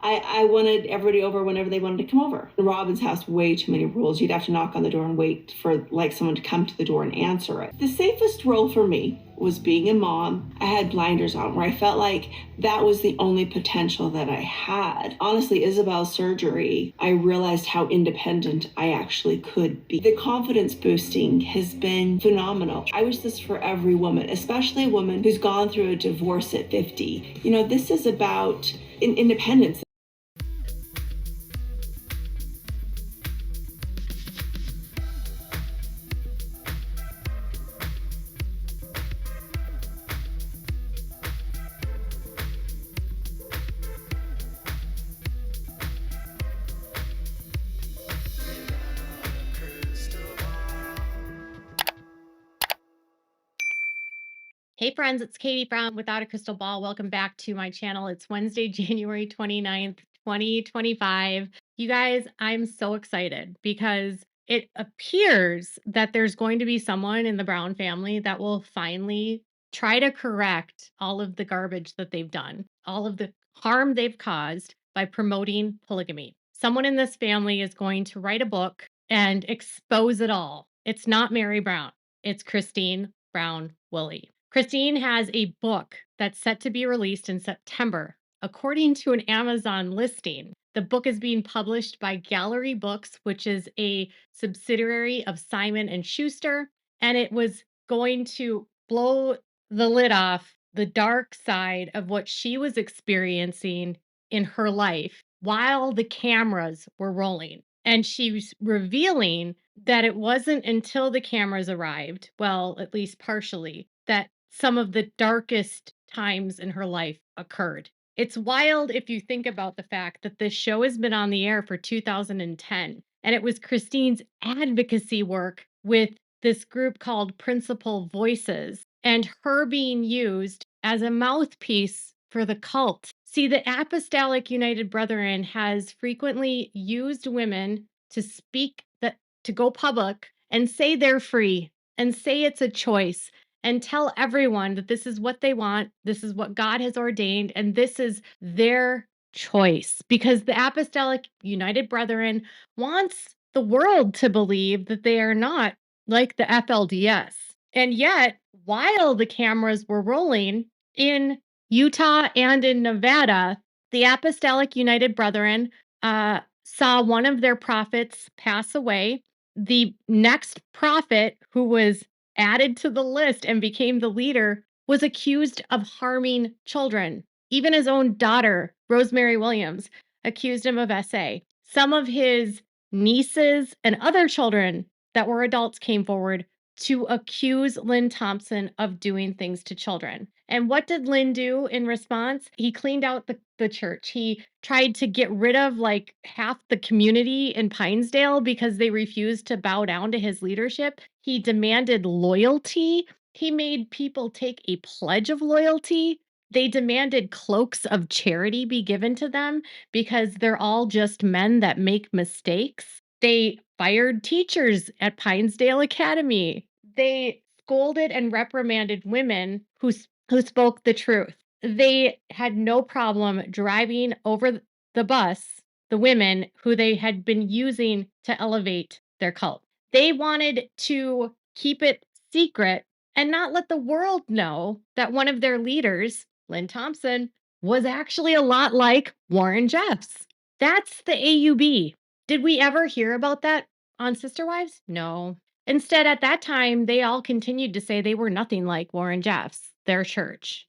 I wanted everybody over whenever they wanted to come over. Robin's house, way too many rules. You'd have to knock on the door and wait for like someone to come to the door and answer it. The safest role for me was being a mom. I had blinders on where I felt like that was the only potential that I had. Honestly, Isabel's surgery, I realized how independent I actually could be. The confidence boosting has been phenomenal. I wish this for every woman, especially a woman who's gone through a divorce at 50. You know, this is about independence. Hey friends, it's Katie from Without a Crystal Ball. Welcome back to my channel. It's Wednesday, January 29th, 2025. You guys, I'm so excited because it appears that there's going to be someone in the Brown family that will finally try to correct all of the garbage that they've done, all of the harm they've caused by promoting polygamy. Someone in this family is going to write a book and expose it all. It's not Mary Brown, it's Christine Brown Woolley. Christine has a book that's set to be released in September. According to an Amazon listing, the book is being published by Gallery Books, which is a subsidiary of Simon and Schuster, and it was going to blow the lid off the dark side of what she was experiencing in her life while the cameras were rolling. And she was revealing that it wasn't until the cameras arrived, well, at least partially, that some of the darkest times in her life occurred. It's wild if you think about the fact that this show has been on the air for 2010, and it was Christine's advocacy work with this group called Principal Voices and her being used as a mouthpiece for the cult. See, the Apostolic United Brethren has frequently used women to speak to go public and say they're free and say it's a choice and tell everyone that this is what they want, this is what God has ordained, and this is their choice. Because the Apostolic United Brethren wants the world to believe that they are not like the FLDS. And yet, while the cameras were rolling in Utah and in Nevada, the Apostolic United Brethren saw one of their prophets pass away. The next prophet who was added to the list and became the leader was accused of harming children. Even his own daughter, Rosemary Williams, accused him of SA. Some of his nieces and other children that were adults came forward to accuse Lynn Thompson of doing things to children. And what did Lynn do in response? He cleaned out the church. He tried to get rid of like half the community in Pinesdale because they refused to bow down to his leadership. He demanded loyalty. He made people take a pledge of loyalty. They demanded cloaks of charity be given to them because they're all just men that make mistakes. They fired teachers at Pinesdale Academy. They scolded and reprimanded women who spoke the truth. They had no problem driving over the bus the women who they had been using to elevate their cult. They wanted to keep it secret and not let the world know that one of their leaders, Lynn Thompson, was actually a lot like Warren Jeffs. That's the AUB. Did we ever hear about that on Sister Wives? No. Instead, at that time, they all continued to say they were nothing like Warren Jeffs, their church.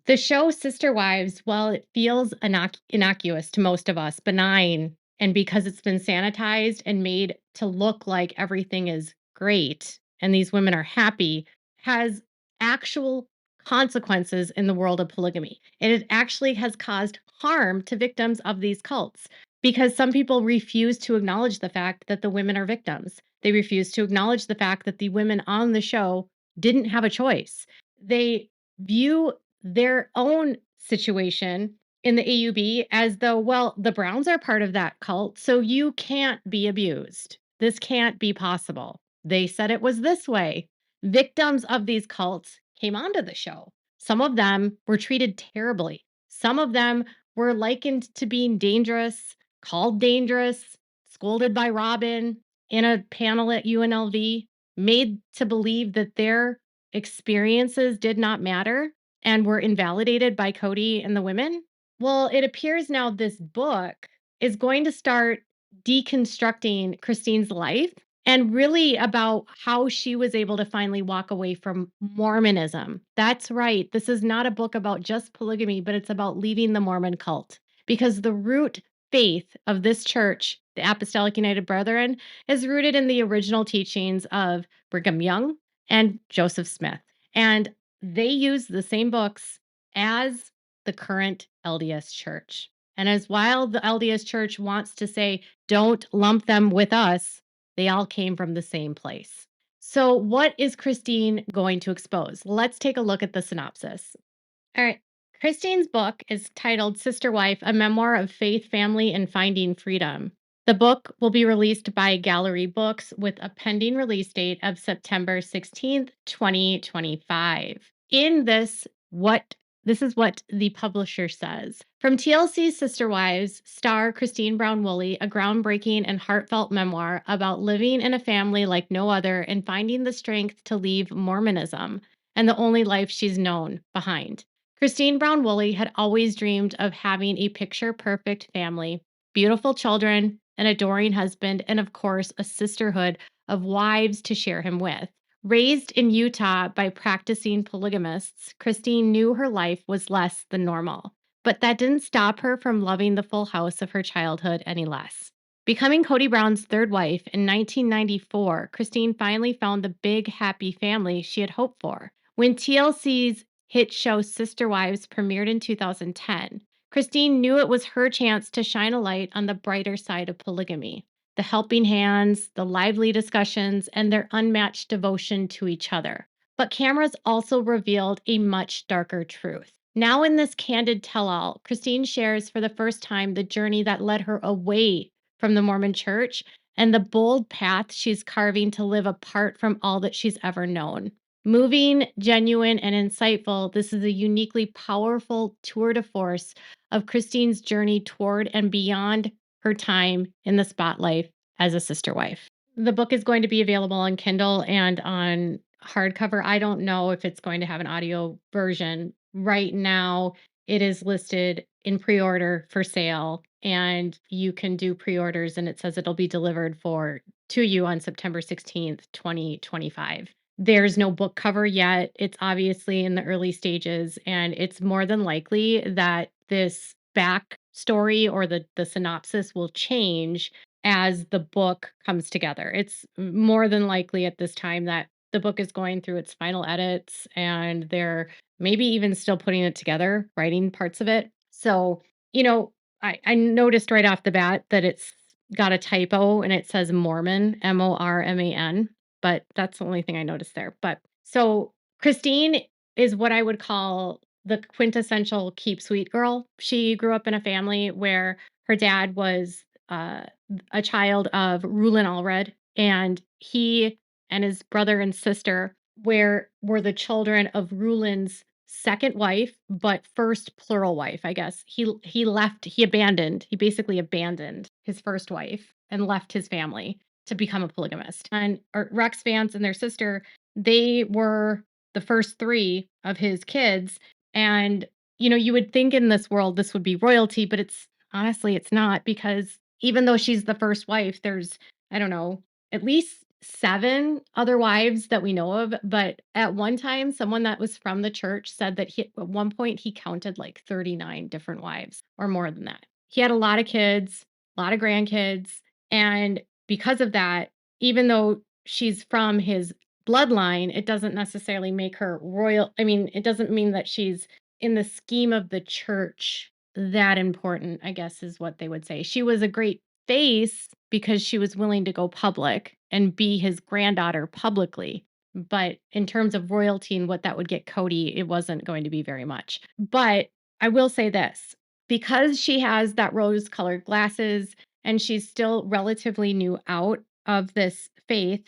The show Sister Wives, while it feels innocuous to most of us, benign, and because it's been sanitized and made to look like everything is great and these women are happy, has actual consequences in the world of polygamy. And it actually has caused harm to victims of these cults because some people refuse to acknowledge the fact that the women are victims. They refuse to acknowledge the fact that the women on the show didn't have a choice. They view their own situation in the AUB as though, well, the Browns are part of that cult, so you can't be abused. This can't be possible. They said it was this way. Victims of these cults came onto the show. Some of them were treated terribly. Some of them were likened to being dangerous, called dangerous, scolded by Robin in a panel at UNLV, made to believe that their experiences did not matter and were invalidated by Kody and the women. Well, it appears now this book is going to start deconstructing Christine's life and really about how she was able to finally walk away from Mormonism. That's right. This is not a book about just polygamy, but it's about leaving the Mormon cult because the root faith of this church, the Apostolic United Brethren, is rooted in the original teachings of Brigham Young and Joseph Smith. And they use the same books as the current LDS church. And as while the LDS church wants to say, don't lump them with us, they all came from the same place. So, what is Christine going to expose? Let's take a look at the synopsis. All right. Christine's book is titled Sister Wife, a memoir of faith, family, and finding freedom. The book will be released by Gallery Books with a pending release date of September 16th, 2025. In this is what the publisher says. From TLC's Sister Wives, star Christine Brown Woolley, a groundbreaking and heartfelt memoir about living in a family like no other and finding the strength to leave Mormonism and the only life she's known behind. Christine Brown Woolley had always dreamed of having a picture perfect family, beautiful children, an adoring husband, and of course, a sisterhood of wives to share him with. Raised in Utah by practicing polygamists, Christine knew her life was less than normal, but that didn't stop her from loving the full house of her childhood any less. Becoming Kody Brown's third wife in 1994, Christine finally found the big, happy family she had hoped for. When TLC's hit show Sister Wives premiered in 2010, Christine knew it was her chance to shine a light on the brighter side of polygamy. The helping hands, the lively discussions, and their unmatched devotion to each other. But cameras also revealed a much darker truth. Now, in this candid tell all, Christine shares for the first time the journey that led her away from the Mormon church and the bold path she's carving to live apart from all that she's ever known. Moving, genuine, and insightful, this is a uniquely powerful tour de force of Christine's journey toward and beyond her time in the spotlight as a sister wife. The book is going to be available on Kindle and on hardcover. I don't know if it's going to have an audio version. Right now, it is listed in pre-order for sale, and you can do pre-orders, and it says it'll be delivered to you on September 16th, 2025. There's no book cover yet. It's obviously in the early stages, and it's more than likely that this back story or the synopsis will change as the book comes together. It's more than likely at this time that the book is going through its final edits and they're maybe even still putting it together, writing parts of it. So, I noticed right off the bat that it's got a typo and it says Mormon, Morman, but that's the only thing I noticed there. But so Christine is what I would call the quintessential keep sweet girl. She grew up in a family where her dad was a child of Rulin Allred, and he and his brother and sister were the children of Rulin's second wife, but first plural wife, I guess. He basically abandoned his first wife and left his family to become a polygamist. And Rex Vance and their sister, they were the first three of his kids. And, you would think in this world this would be royalty, but it's not, because even though she's the first wife, there's, I don't know, at least 7 other wives that we know of. But at one time, someone that was from the church said that at one point he counted like 39 different wives or more than that. He had a lot of kids, a lot of grandkids. And because of that, even though she's from his bloodline, it doesn't necessarily make her royal. I mean, it doesn't mean that she's in the scheme of the church that important, I guess is what they would say. She was a great face because she was willing to go public and be his granddaughter publicly. But in terms of royalty and what that would get Kody, it wasn't going to be very much. But I will say this, because she has that rose colored glasses and she's still relatively new out of this faith,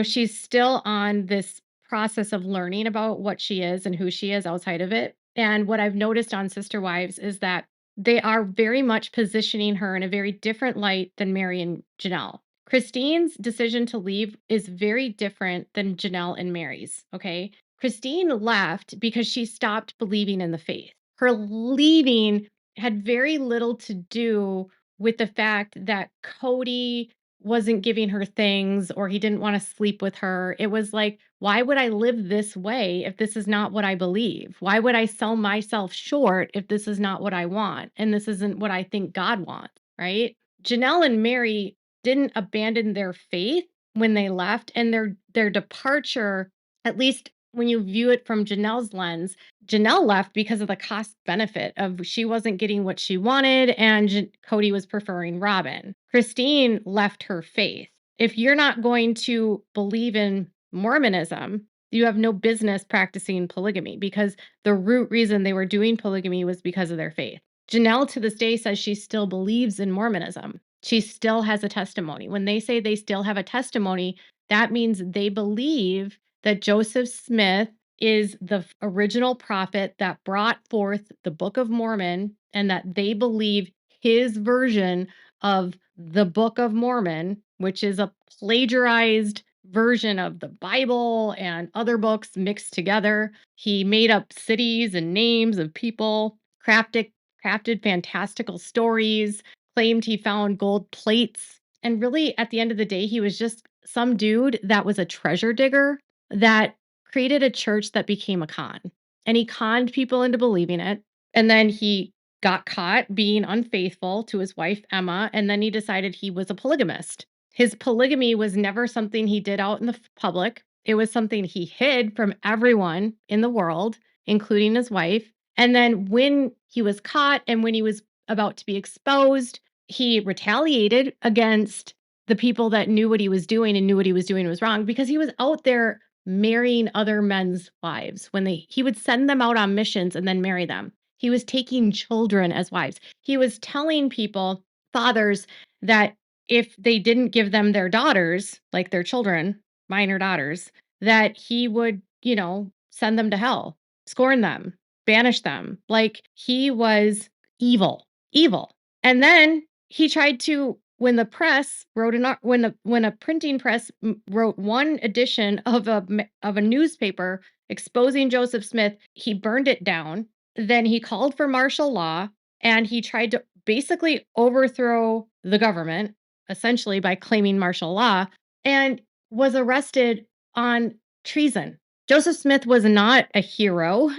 she's still on this process of learning about what she is and who she is outside of it. And what I've noticed on Sister Wives is that they are very much positioning her in a very different light than Mary and Janelle. Christine's decision to leave is very different than Janelle and Mary's. Okay. Christine left because she stopped believing in the faith. Her leaving had very little to do with the fact that Kody wasn't giving her things or he didn't want to sleep with her. It was like, why would I live this way if this is not what I believe? Why would I sell myself short if this is not what I want? And this isn't what I think God wants, right? Janelle and Mary didn't abandon their faith when they left, and their departure, at least when you view it from Janelle's lens, Janelle left because of the cost benefit of she wasn't getting what she wanted and Kody was preferring Robin. Christine left her faith. If you're not going to believe in Mormonism, you have no business practicing polygamy because the root reason they were doing polygamy was because of their faith. Janelle to this day says she still believes in Mormonism. She still has a testimony. When they say they still have a testimony, that means they believe that Joseph Smith is the original prophet that brought forth the Book of Mormon, and that they believe his version of the Book of Mormon, which is a plagiarized version of the Bible and other books mixed together. He made up cities and names of people, crafted fantastical stories, claimed he found gold plates. And really, at the end of the day, he was just some dude that was a treasure digger that created a church that became a con. And he conned people into believing it. And then he got caught being unfaithful to his wife, Emma. And then he decided he was a polygamist. His polygamy was never something he did out in the public. It was something he hid from everyone in the world, including his wife. And then when he was caught and when he was about to be exposed, he retaliated against the people that knew what he was doing and knew what he was doing was wrong because he was out there marrying other men's wives. He would send them out on missions and then marry them. He was taking children as wives. He was telling people, fathers, that if they didn't give them their daughters, like their children, minor daughters, that he would, send them to hell, scorn them, banish them. Like he was evil, evil. And then he tried to, when the press wrote when a printing press wrote one edition of a newspaper exposing Joseph Smith, he burned it down. Then he called for martial law and he tried to basically overthrow the government, essentially by claiming martial law, and was arrested on treason. Joseph Smith was not a hero.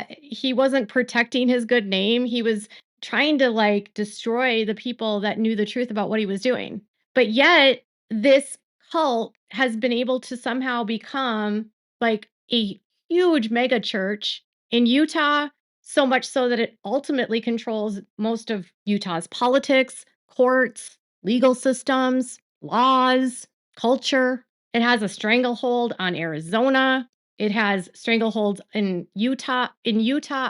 He wasn't protecting his good name. He was trying to destroy the people that knew the truth about what he was doing. But yet, this cult has been able to somehow become like a huge mega church in Utah, so much so that it ultimately controls most of Utah's politics, courts, legal systems, laws, culture. It has a stranglehold on Arizona. It has strangleholds in Utah,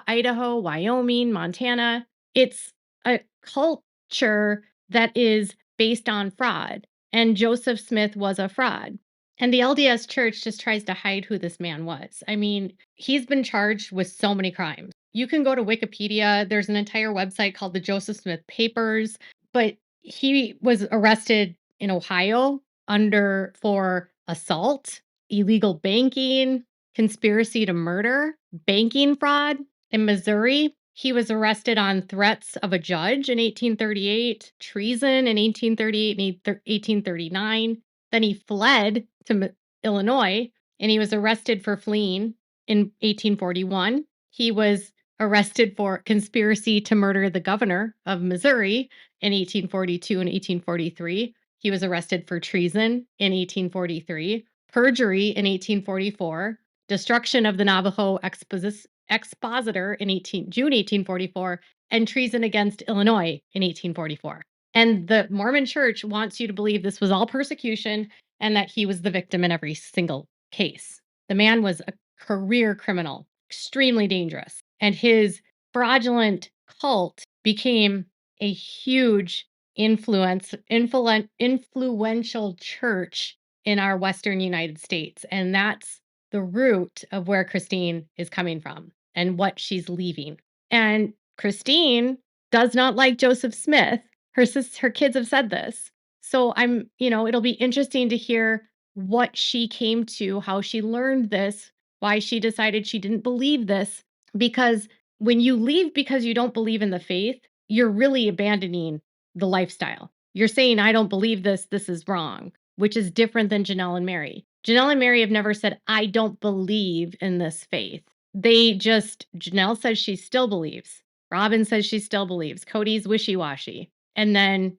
Idaho, Wyoming, Montana. It's a culture that is based on fraud. And Joseph Smith was a fraud. And the LDS Church just tries to hide who this man was. I mean, he's been charged with so many crimes. You can go to Wikipedia. There's an entire website called the Joseph Smith Papers. But he was arrested in Ohio for assault, illegal banking, conspiracy to murder, banking fraud. In Missouri, he was arrested on threats of a judge in 1838, treason in 1838 and 1839. Then he fled to Illinois and he was arrested for fleeing in 1841. He was arrested for conspiracy to murder the governor of Missouri in 1842 and 1843. He was arrested for treason in 1843, perjury in 1844, destruction of the Navajo expositor in June 1844, and treason against Illinois in 1844. And the Mormon Church wants you to believe this was all persecution and that he was the victim in every single case. The man was a career criminal, extremely dangerous, and his fraudulent cult became a huge influential church in our Western United States. And that's the root of where Christine is coming from and what she's leaving. And Christine does not like Joseph Smith. Her kids have said this. So it'll be interesting to hear what she came to, how she learned this, why she decided she didn't believe this. Because when you leave because you don't believe in the faith, you're really abandoning the lifestyle. You're saying, I don't believe this, this is wrong, which is different than Janelle and Mary. Janelle and Mary have never said, I don't believe in this faith. Janelle says she still believes. Robin says she still believes. Kody's wishy-washy. And then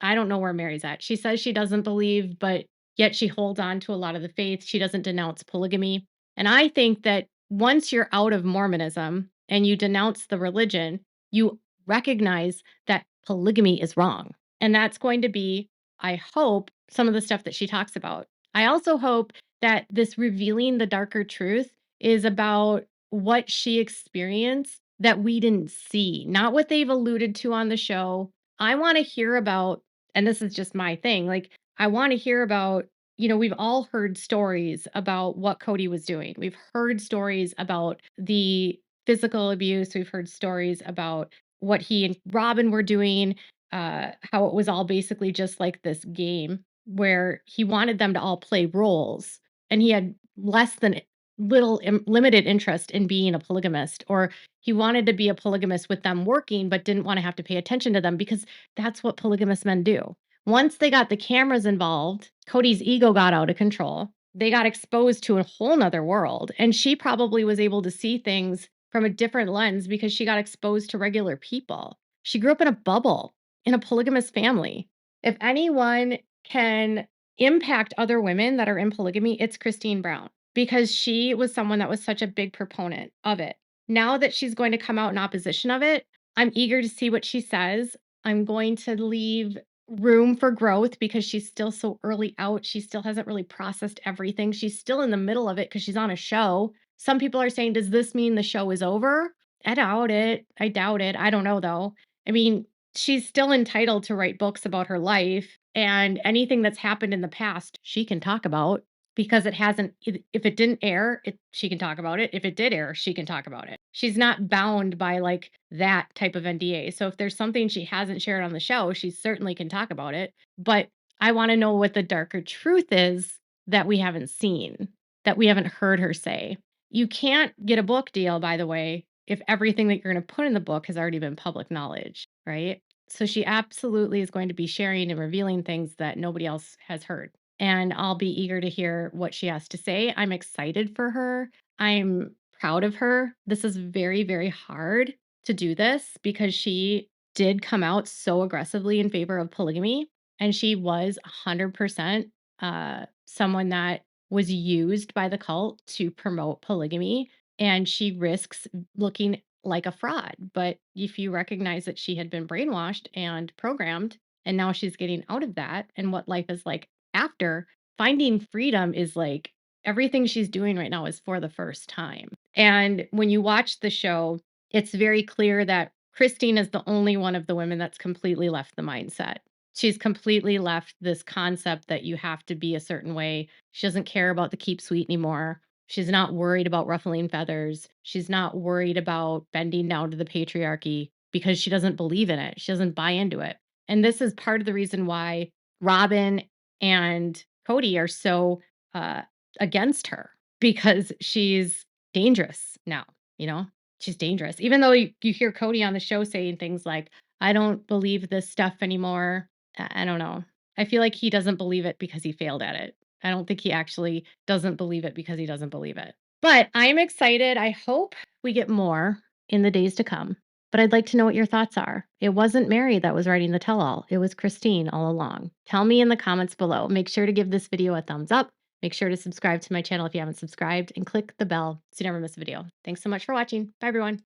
I don't know where Mary's at. She says she doesn't believe, but yet she holds on to a lot of the faith. She doesn't denounce polygamy. And I think that once you're out of Mormonism and you denounce the religion, you recognize that polygamy is wrong. And that's going to be, I hope, some of the stuff that she talks about. I also hope that this revealing the darker truth is about what she experienced that we didn't see, not what they've alluded to on the show. I want to hear about, and this is just my thing, like, I want to hear about, we've all heard stories about what Kody was doing. We've heard stories about the physical abuse. We've heard stories about what he and Robin were doing, how it was all basically just like this game where he wanted them to all play roles and he had limited interest in being a polygamist, or he wanted to be a polygamist with them working, but didn't want to have to pay attention to them because that's what polygamous men do. Once they got the cameras involved, Kody's ego got out of control. They got exposed to a whole nother world. And she probably was able to see things from a different lens because she got exposed to regular people. She grew up in a bubble in a polygamous family. If anyone can impact other women that are in polygamy, it's Christine Brown, because she was someone that was such a big proponent of it. Now that she's going to come out in opposition of it, I'm eager to see what she says. I'm going to leave room for growth because she's still so early out. She still hasn't really processed everything. She's still in the middle of it because she's on a show. Some people are saying, does this mean the show is over? I doubt it. I doubt it. I don't know though. I mean, she's still entitled to write books about her life, and anything that's happened in the past, she can talk about because it hasn't, if it didn't air, she can talk about it. If it did air, she can talk about it. She's not bound by like that type of NDA. So if there's something she hasn't shared on the show, she certainly can talk about it. But I want to know what the darker truth is that we haven't seen, that we haven't heard her say. You can't get a book deal, by the way, if everything that you're going to put in the book has already been public knowledge, right? So she absolutely is going to be sharing and revealing things that nobody else has heard. And I'll be eager to hear what she has to say. I'm excited for her. I'm proud of her. This is very, very hard to do this because she did come out so aggressively in favor of polygamy. And she was 100% someone that was used by the cult to promote polygamy. And she risks looking like a fraud. But if you recognize that she had been brainwashed and programmed, and now she's getting out of that and what life is like after, finding freedom is like everything she's doing right now is for the first time. And when you watch the show, it's very clear that Christine is the only one of the women that's completely left the mindset. She's completely left this concept that you have to be a certain way. She doesn't care about the keep sweet anymore. She's not worried about ruffling feathers. She's not worried about bending down to the patriarchy because she doesn't believe in it. She doesn't buy into it. And this is part of the reason why Robin and Kody are so against her, because she's dangerous now, she's dangerous. Even though you hear Kody on the show saying things like, I don't believe this stuff anymore. I don't know. I feel like he doesn't believe it because he failed at it. I don't think he actually doesn't believe it because he doesn't believe it. But I'm excited. I hope we get more in the days to come. But I'd like to know what your thoughts are. It wasn't Mary that was writing the tell all, it was Christine all along. Tell me in the comments below. Make sure to give this video a thumbs up. Make sure to subscribe to my channel if you haven't subscribed, and click the bell so you never miss a video. Thanks so much for watching. Bye, everyone.